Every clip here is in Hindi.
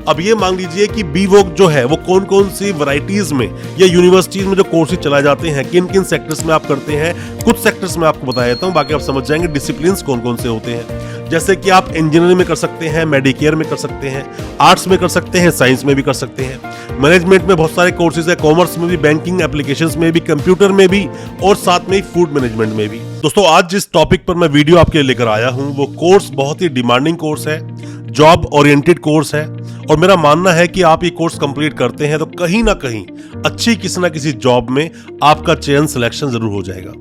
अब ये मान लीजिए कि बीवोक जो है वो कौन कौन सी वैरायटीज में या यूनिवर्सिटीज में जो कोर्सेज चलाए जाते हैं, किन किन सेक्टर्स में आप करते हैं, कुछ सेक्टर्स में आपको बता देता हूँ, बाकी आप समझ जाएंगे डिसिप्लिन कौन कौन से होते हैं। जैसे कि आप इंजीनियरिंग में कर सकते हैं, मेडिकेयर में कर सकते हैं, आर्ट्स में कर सकते हैं, साइंस में भी कर सकते हैं, मैनेजमेंट में बहुत सारे कोर्सेज है, कॉमर्स में भी, बैंकिंग एप्लीकेशंस में भी, कंप्यूटर में भी और साथ में ही फूड मैनेजमेंट में भी। दोस्तों आज जिस टॉपिक पर मैं वीडियो आपके लिए लेकर आया हूं वो कोर्स बहुत ही डिमांडिंग कोर्स है, जॉब ओरिएंटेड कोर्स है और मेरा मानना है कि आप ये कोर्स कंप्लीट करते हैं तो कहीं ना कहीं अच्छी किसी ना किसी जॉब में आपका चयन सिलेक्शन जरूर हो जाएगा।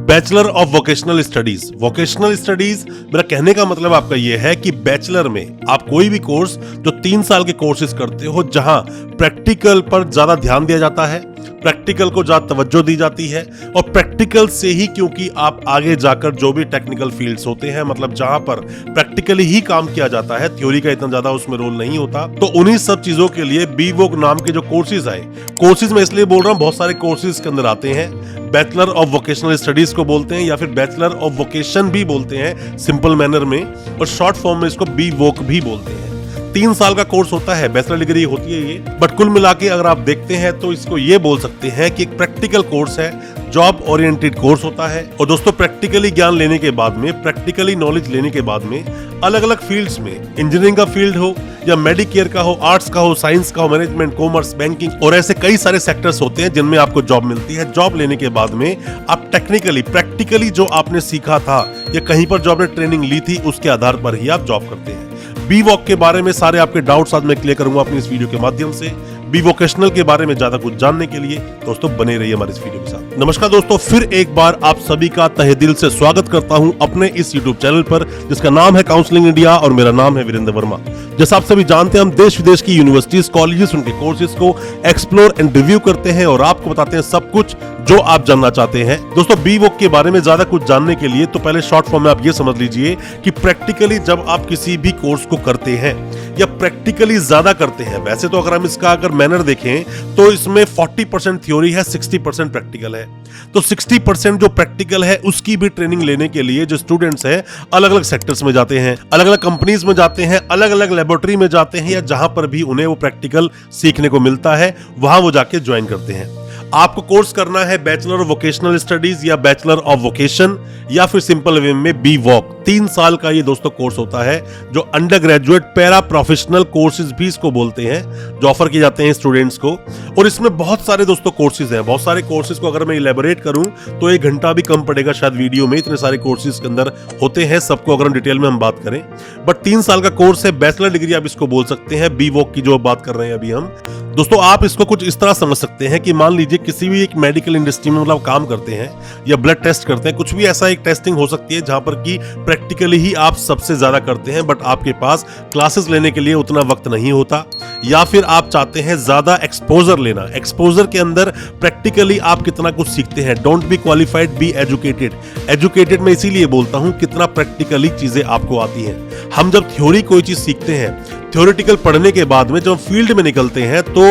Bachelor of vocational studies. Vocational studies मेरा कहने का मतलब आपका ये है कि बैचलर में आप कोई भी कोर्स जो 3 साल के कोर्सेज करते हो जहां प्रैक्टिकल पर ज्यादा ध्यान दिया जाता है, प्रैक्टिकल को ज्यादा तवज्जो दी जाती है और प्रैक्टिकल से ही, क्योंकि आप आगे जाकर जो भी टेक्निकल फील्ड्स होते हैं, मतलब जहां पर प्रैक्टिकली ही काम किया जाता है, थ्योरी का इतना ज्यादा उसमें रोल नहीं होता, तो उन्हीं सब चीजों के लिए बीवोक नाम के जो कोर्सेज आए, कोर्सेज में इसलिए बोल रहा हूं बहुत सारे कोर्सेज के अंदर आते हैं। बैचलर ऑफ वोकेशनल स्टडीज को बोलते हैं या फिर बैचलर ऑफ वोकेशन भी बोलते हैं सिंपल मैनर में, और शॉर्ट फॉर्म में इसको बीवोक भी बोलते हैं। 3 साल का कोर्स होता है, बैचलर डिग्री होती है ये, बट कुल मिला के अगर आप देखते हैं तो इसको ये बोल सकते हैं कि एक प्रैक्टिकल कोर्स है, जॉब ओरिएंटेड कोर्स होता है। और दोस्तों प्रैक्टिकली ज्ञान लेने के बाद में, प्रैक्टिकली नॉलेज लेने के बाद में अलग अलग फील्ड्स में, इंजीनियरिंग का फील्ड हो या मेडिकेयर का हो, आर्ट्स का हो, साइंस का हो, मैनेजमेंट, कॉमर्स, बैंकिंग और ऐसे कई सारे सेक्टर्स होते हैं जिनमें आपको जॉब मिलती है। जॉब लेने के बाद में आप टेक्निकली, प्रैक्टिकली जो आपने सीखा था या कहीं पर जो आपने ट्रेनिंग ली थी उसके आधार पर ही आप जॉब करते हैं। बीवोक के बारे में सारे आपके डाउट्स आज मैं क्लियर करूंगा अपनी इस वीडियो के माध्यम से। बीवोकेशनल के बारे में ज्यादा कुछ जानने के लिए दोस्तों बने रहिए हमारे इस वीडियो के साथ। नमस्कार दोस्तों, फिर एक बार आप सभी का तहे दिल से स्वागत करता हूं अपने इस यूट्यूब चैनल पर जिसका नाम है काउंसलिंग इंडिया और मेरा नाम है वीरेंद्र वर्मा। जैसा आप सभी जानते हैं हम देश विदेश की यूनिवर्सिटीज, कॉलेजेस, उनके कोर्सेज को एक्सप्लोर एंड रिव्यू करते हैं और आपको बताते हैं सब कुछ जो आप जानना चाहते हैं। दोस्तों बीवोक के बारे में ज्यादा कुछ जानने के लिए तो पहले शॉर्ट फॉर्म में आप ये समझ लीजिए कि प्रैक्टिकली जब आप किसी भी कोर्स को करते हैं या प्रैक्टिकली ज्यादा करते हैं, वैसे तो अगर हम इसका मैनर देखें तो इसमें 40% थ्योरी है, 60% प्रैक्टिकल है। तो 60% जो प्रैक्टिकल है उसकी भी ट्रेनिंग लेने के लिए जो स्टूडेंट्स हैं अलग अलग सेक्टर्स में जाते हैं, अलग अलग कंपनीज में जाते हैं, अलग अलग लेबोरेटरी में जाते हैं या जहां पर भी उन्हें वो प्रैक्टिकल सीखने को मिलता है वहां वो जाके ज्वाइन करते हैं। आपको कोर्स करना है बैचलर ऑफ वोकेशनल स्टडीज या बैचलर ऑफ वोकेशन या फिर सिंपल वे में बीवॉक। 3 साल का ये दोस्तों कोर्स होता है जो under graduate para professional courses भी इसको बोलते हैं, जो ऑफर किए जाते हैं स्टूडेंट्स को। और इसमें बहुत सारे दोस्तों कोर्सेज हैं, बहुत सारे कोर्सेज को अगर मैं इलेबोरेट करूं तो 1 घंटा भी कम पड़ेगा शायद वीडियो में, इतने सारे कोर्सेज के अंदर होते हैं, सबको अगर डिटेल में हम बात करें। बट 3 साल का कोर्स है, बैचलर डिग्री आप इसको बोल सकते हैं बीवॉक की जो बात कर रहे हैं अभी हम। दोस्तों आप इसको कुछ इस तरह समझ सकते हैं कि मान लीजिए किसी भी एक मेडिकल इंडस्ट्री में मतलब काम करते हैं या ब्लड टेस्ट करते हैं, कुछ भी ऐसा एक टेस्टिंग हो सकती है जहां पर कि प्रैक्टिकली ही आप सबसे ज्यादा करते हैं बट आपके पास क्लासेस लेने के लिए उतना वक्त नहीं होता, या फिर आप चाहते हैं ज्यादा एक्सपोजर लेना। एक्सपोजर के अंदर प्रैक्टिकली आप कितना कुछ सीखते हैं। Don't be qualified, be educated. Educated में इसीलिए बोलता हूं कितना प्रैक्टिकली चीजें आपको आती हैं। हम जब थ्योरी कोई चीज सीखते हैं, थ्योरेटिकल पढ़ने के बाद में जब फील्ड में निकलते हैं तो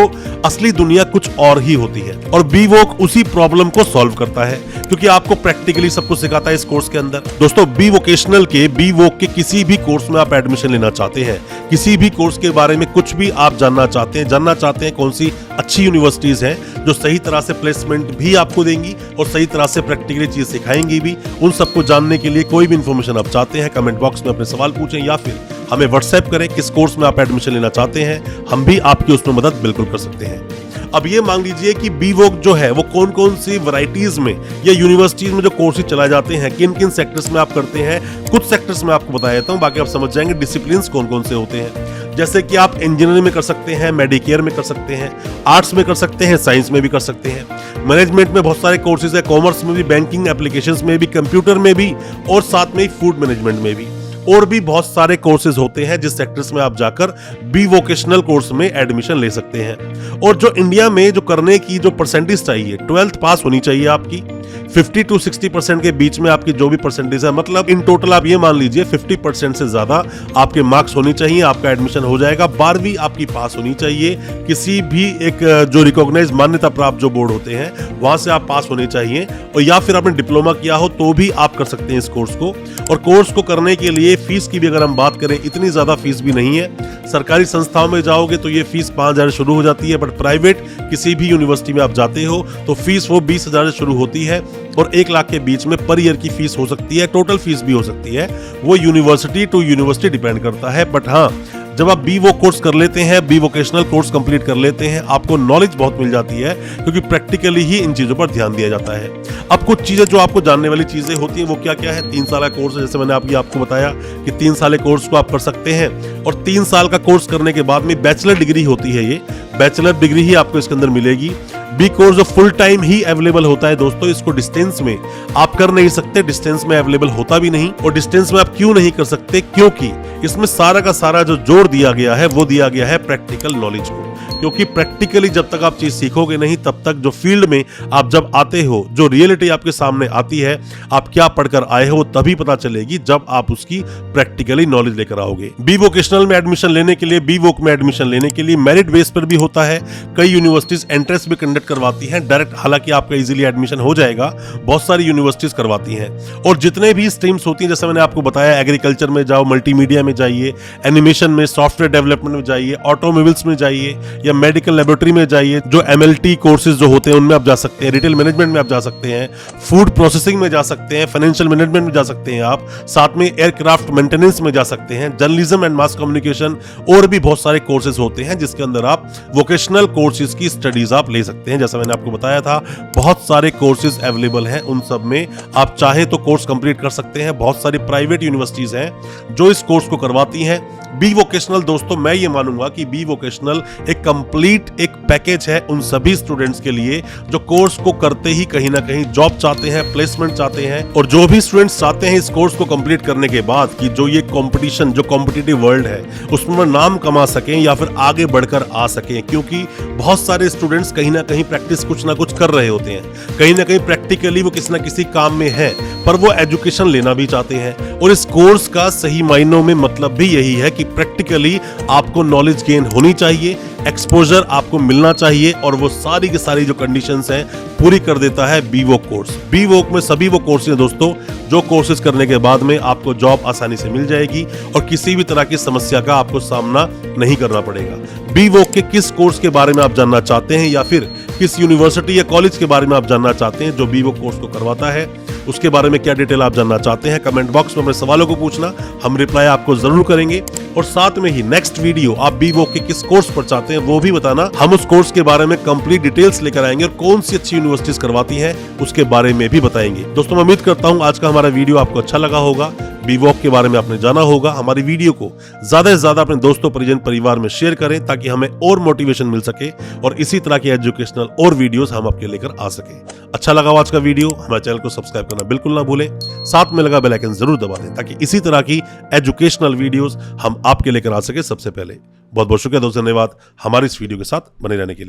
असली दुनिया कुछ और ही होती है और बीवोक उसी प्रॉब्लम को सॉल्व करता है क्योंकि आपको प्रैक्टिकली सब कुछ सिखाता है इस कोर्स के अंदर। दोस्तों बीवोकेशनल के, बीवोक के किसी भी कोर्स में आप एडमिशन लेना चाहते हैं, किसी भी कोर्स के बारे में कुछ भी आप जानना चाहते हैं कौन सी अच्छी यूनिवर्सिटीज हैं जो सही तरह से प्लेसमेंट भी आपको देंगी और सही तरह से प्रैक्टिकली चीज सिखाएंगी भी, उन सबको जानने के लिए कोई भी इंफॉर्मेशन आप चाहते हैं कमेंट बॉक्स में अपने सवाल पूछें या फिर हमें व्हाट्सएप करें किस कोर्स में आप एडमिशन लेना चाहते हैं, हम भी आपकी उसमें मदद बिल्कुल कर सकते हैं। अब ये मान लीजिए कि बीवोक जो है वो कौन कौन सी वैरायटीज में या यूनिवर्सिटीज में जो कोर्सेज चलाए जाते हैं, किन किन सेक्टर्स में आप करते हैं, कुछ सेक्टर्स में आपको बता देता हूं, बाकी आप समझ जाएंगे डिसिप्लिन कौन कौन से होते हैं। जैसे कि आप इंजीनियरिंग में कर सकते हैं, मेडिकेयर में कर सकते हैं, आर्ट्स में कर सकते हैं, साइंस में भी कर सकते हैं, मैनेजमेंट में बहुत सारे कोर्सेज है, कॉमर्स में भी, बैंकिंग एप्लीकेशंस में भी, कंप्यूटर में भी और साथ में ही फूड मैनेजमेंट में भी, और भी बहुत सारे कोर्सेज होते हैं जिस सेक्टर्स में आप जाकर बीवोकेशनल कोर्स में एडमिशन ले सकते हैं। और जो इंडिया में जो करने की जो परसेंटेज चाहिए, 12th पास होनी चाहिए आपकी, 50 to 60% के बीच में आपकी जो भी परसेंटेज है, मतलब इन टोटल आप ये मान लीजिए 50% से ज्यादा आपके मार्क्स होनी चाहिए, आपका एडमिशन हो जाएगा। 12वीं आपकी पास होनी चाहिए, किसी भी एक जो रिकॉग्नाइज मान्यता प्राप्त जो बोर्ड होते हैं वहां से आप पास होने चाहिए, और या फिर आपने डिप्लोमा किया हो तो भी आप कर सकते हैं इस कोर्स को। और कोर्स को करने के लिए फीस की भी अगर हम बात करें, इतनी ज्यादा फीस भी नहीं है। सरकारी संस्थाओं में जाओगे तो ये फीस 5,000 शुरू हो जाती है, बट प्राइवेट किसी भी यूनिवर्सिटी में आप जाते हो तो फीस वो 20,000 से शुरू होती है और 1 लाख के बीच में पर ईयर की फीस हो सकती है। टोटल फीस भी हो सकती है, वो यूनिवर्सिटी टू यूनिवर्सिटी डिपेंड करता है। बट हाँ, जब आप बी वोक कोर्स कर लेते हैं, बी वोकेशनल कोर्स कंप्लीट कर लेते हैं, आपको नॉलेज बहुत मिल जाती है, क्योंकि प्रैक्टिकली ही इन चीजों पर ध्यान दिया जाता है। अब कुछ चीजें जो आपको जानने वाली चीजें होती हैं वो क्या क्या है। 3 साल का कोर्स है, जैसे मैंने आपको बताया कि 3 साल के कोर्स को आप कर सकते हैं, और 3 साल का कोर्स करने के बाद में बैचलर डिग्री होती है। ये बैचलर डिग्री ही आपको इसके अंदर मिलेगी। बी कोर्स जो फुल टाइम ही अवेलेबल होता है दोस्तों, इसको डिस्टेंस में आप कर नहीं सकते, डिस्टेंस में अवेलेबल होता भी नहीं। और डिस्टेंस में आप क्यों नहीं कर सकते, क्योंकि इसमें सारा का सारा जो जोर दिया गया है वो दिया गया है प्रैक्टिकल नॉलेज को। क्योंकि प्रैक्टिकली जब तक आप चीज सीखोगे नहीं, तब तक जो फील्ड में आप जब आते हो, जो रियलिटी आपके सामने आती है, आप क्या पढ़कर आए हो, तभी पता चलेगी जब आप उसकी प्रैक्टिकली नॉलेज लेकर आओगे। बी वोकेशनल में एडमिशन लेने के लिए, बी वोक में एडमिशन लेने के लिए मेरिट बेस पर भी होता है। कई यूनिवर्सिटीज एंट्रेंस भी कंडक्ट करवाती हैं डायरेक्ट, हालांकि आपका इजीली एडमिशन हो जाएगा, बहुत सारी यूनिवर्सिटीज करवाती हैं। और जितने भी स्ट्रीम्स होती हैं, जैसे मैंने आपको बताया, एग्रीकल्चर में जाओ, मल्टीमीडिया में जाइए, एनिमेशन में, सॉफ्टवेयर डेवलपमेंट में जाइए, ऑटोमोबाइल्स में जाइए, या मेडिकल लेबोरेटरी में जाइए, जो MLT कोर्सेज जो होते हैं उनमें आप जा सकते हैं, रिटेल मैनेजमेंट में आप जा सकते हैं, फूड प्रोसेसिंग में जा सकते हैं, फाइनेंशियल मैनेजमेंट में जा सकते हैं आप, साथ में एयरक्राफ्ट मेंटेनेंस में जा सकते हैं, जर्नलिज्म एंड मास कम्युनिकेशन, और भी बहुत सारे कोर्सेज होते हैं जिसके अंदर आप वोकेशनल कोर्सेज की स्टडीज आप ले सकते हैं। जैसा मैंने आपको बताया था, बहुत सारे कोर्सेज अवेलेबल हैं, उन सब में आप चाहे तो कोर्स कंप्लीट कर सकते हैं। बहुत सारी प्राइवेट यूनिवर्सिटीज हैं जो इस कोर्स को करवाती हैं। बी वोकेशनल दोस्तों, मैं ये मानूंगा कि बी वोकेशनल एक कंप्लीट एक पैकेज है उन सभी स्टूडेंट्स के लिए जो कोर्स को करते ही कहीं ना कहीं जॉब चाहते हैं, प्लेसमेंट चाहते हैं, और जो भी स्टूडेंट्स चाहते हैं इस कोर्स को कंप्लीट करने के बाद कि जो ये कंपटीशन, जो कॉम्पिटिटिव वर्ल्ड है, उसमें नाम कमा सकें या फिर आगे बढ़कर आ सकें। क्योंकि बहुत सारे स्टूडेंट्स कहीं ना कहीं प्रैक्टिस कुछ ना कुछ कर रहे होते हैं, कहीं ना कहीं प्रैक्टिकली वो किसी ना किसी काम में है, पर वो एजुकेशन लेना भी चाहते हैं। और इस कोर्स का सही मायनों में मतलब भी यही है कि प्रैक्टिकली आपको नॉलेज गेन होनी चाहिए, एक्सपोजर आपको मिलना चाहिए, और वो सारी की सारी जो कंडीशंस हैं पूरी कर देता है बी वोक कोर्स। बी वोक में सभी वो कोर्सेज दोस्तों जो कोर्सेज करने के बाद में आपको जॉब आसानी से मिल जाएगी और किसी भी तरह की समस्या का आपको सामना नहीं करना पड़ेगा। बी वोक के किस कोर्स के बारे में आप जानना चाहते हैं, या फिर किस यूनिवर्सिटी या कॉलेज के बारे में आप जानना चाहते हैं जो बी वोक कोर्स को करवाता है, उसके बारे में क्या डिटेल आप जानना चाहते हैं, कमेंट बॉक्स में अपने सवालों को पूछना, हम रिप्लाई आपको जरूर करेंगे। और साथ में ही नेक्स्ट वीडियो आप बी वोक के किस कोर्स पर चाहते हैं वो भी बताना, हम उस कोर्स के बारे में कंप्लीट डिटेल्स लेकर आएंगे और कौन सी अच्छी यूनिवर्सिटीज करवाती हैं उसके बारे में भी बताएंगे। दोस्तों, मैं उम्मीद करता हूं आज का हमारा वीडियो आपको अच्छा लगा होगा, बी वोक के बारे में आपने जाना होगा। हमारी वीडियो को ज्यादा से ज्यादा अपने दोस्तों, परिजन, परिवार में शेयर करें ताकि हमें और मोटिवेशन मिल सके और इसी तरह की एजुकेशनल और वीडियोस हम आपके लेकर आ सके। अच्छा लगा आज का वीडियो, हमारे चैनल को सब्सक्राइब करना बिल्कुल ना भूलें, साथ में लगा बेल आइकन जरूर दबा दें ताकि इसी तरह की एजुकेशनल वीडियोस हम आपके लेकर आ सके सबसे पहले। बहुत बहुत शुक्रिया दोस्तों, धन्यवाद हमारे इस वीडियो के साथ बने रहने के लिए।